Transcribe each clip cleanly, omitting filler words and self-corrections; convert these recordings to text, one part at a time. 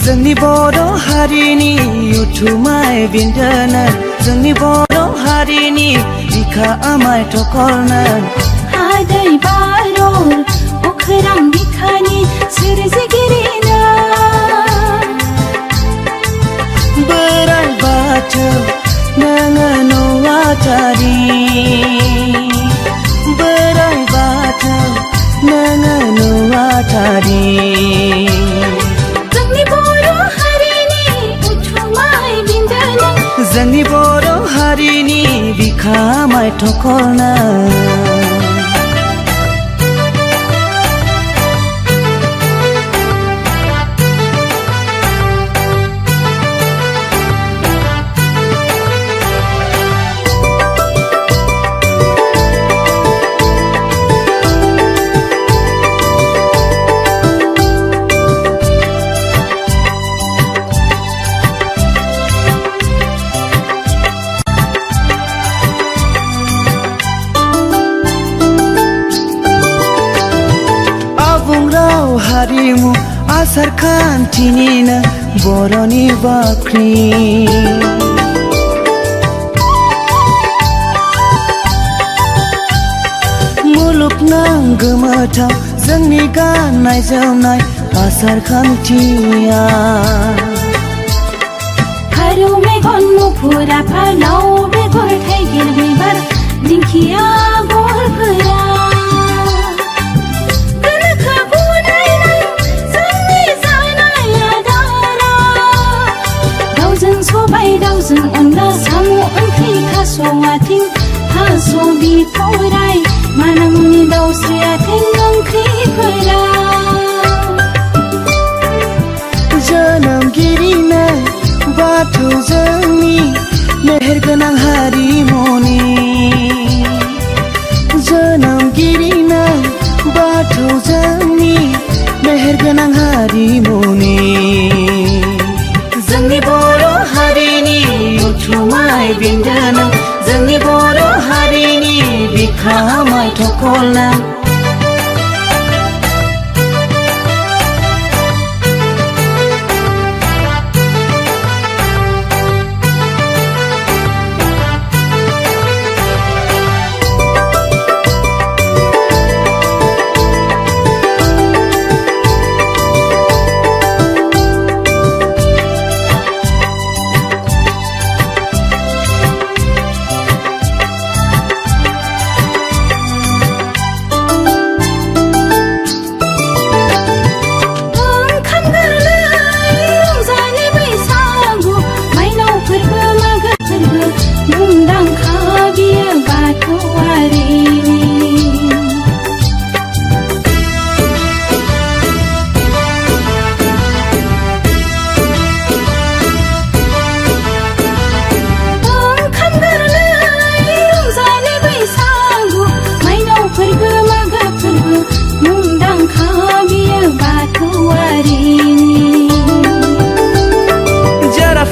जोंनि बर' हारिनि उथुमाय बिन्दोनो जोंनि बर' हारिनि बिखा आमाय थखरनो हादै बारर अखोरां बिखानि सोरजिगिरिनो बोराइ बाथौ नोङो नुवाथारि बोराइ बाथौ नोङो नुवाथारि जोंनि बर' हारिनि बिखा आमाय थखरनो हारिमु आसार खान्थिनिनो बर'नि बाख्रि मुलुगनां गोमोथाव जोंनि गाननाय जोमनाय आसार खान्थिया फारौ मेगन मुफुर आफानाव बेगर थाइगिर बिबार दिंखिया गरफोरा दाउजों अनला साम' ओंख्रि थास' आथिं थास' बिथ'राइ मानामुनि दाउस्रि आथिं ओंख्रिफोरा जोनोमगिरिनो बाथौ जोंनि मेहेरगोनां हारिमुनि जोनोमगिरिनो बाथौ जोंनि मेहेरगोनां हारिमुनि जोंनि बर' हारिनि उथुमाय बिन्दोनो जोंनि बर' हारिनि बिखा आमाय थखरनो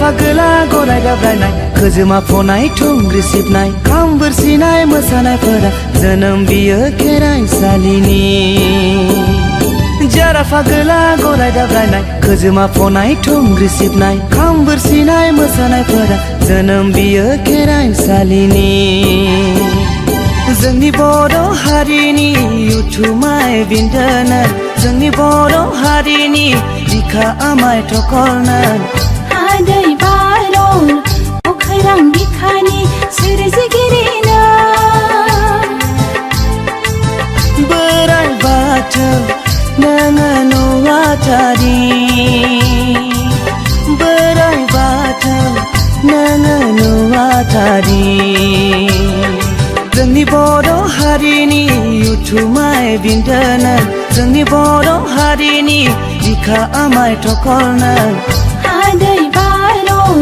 फागोला गराय दाब्रायनाय खोजोमा फनाय थुंग्रि सिबनाय खाम बोरसिनाय मोसानायफोरा जोनोम बियो खेराइसालिनि जारा फागोला गराय दाब्रायनाय खोजोमा फनाय थुंग्रि सिबनाय खाम बोरसिनाय मोसानायफोरा जोनोम बियो खेराइसालिनि जोंनि बर' हारिनि उथुमाय बिन्दोनो जोंनि बर' हारिनि बिखा आमाय थखरनो हादै बारर अखोरां बिखानि सोरजिगिरिनो बोराइ बाथौ नोङो नुवाथारि बोराइ बाथौ नोङो नुवाथारि जोंनि बर' हारिनि उथुमाय बिन्दोनो जोंनि बर' हारिनि बिखा आमाय थखरनो हादै बारर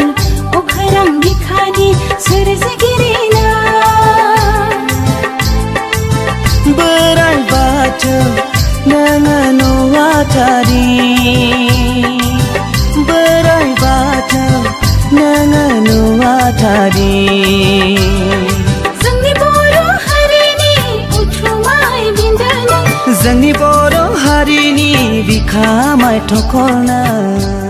अखोरां बिखानि सोरजिगिरिनो बोराइ बाथौ नोङो नुवाथारि बोराइ बाथौ नोङो नुवाथारि जोंनि बर' हारिनि उथुमाय बिन्दोनो जोंनि बर' हारिनि बिखा आमाय थखरनो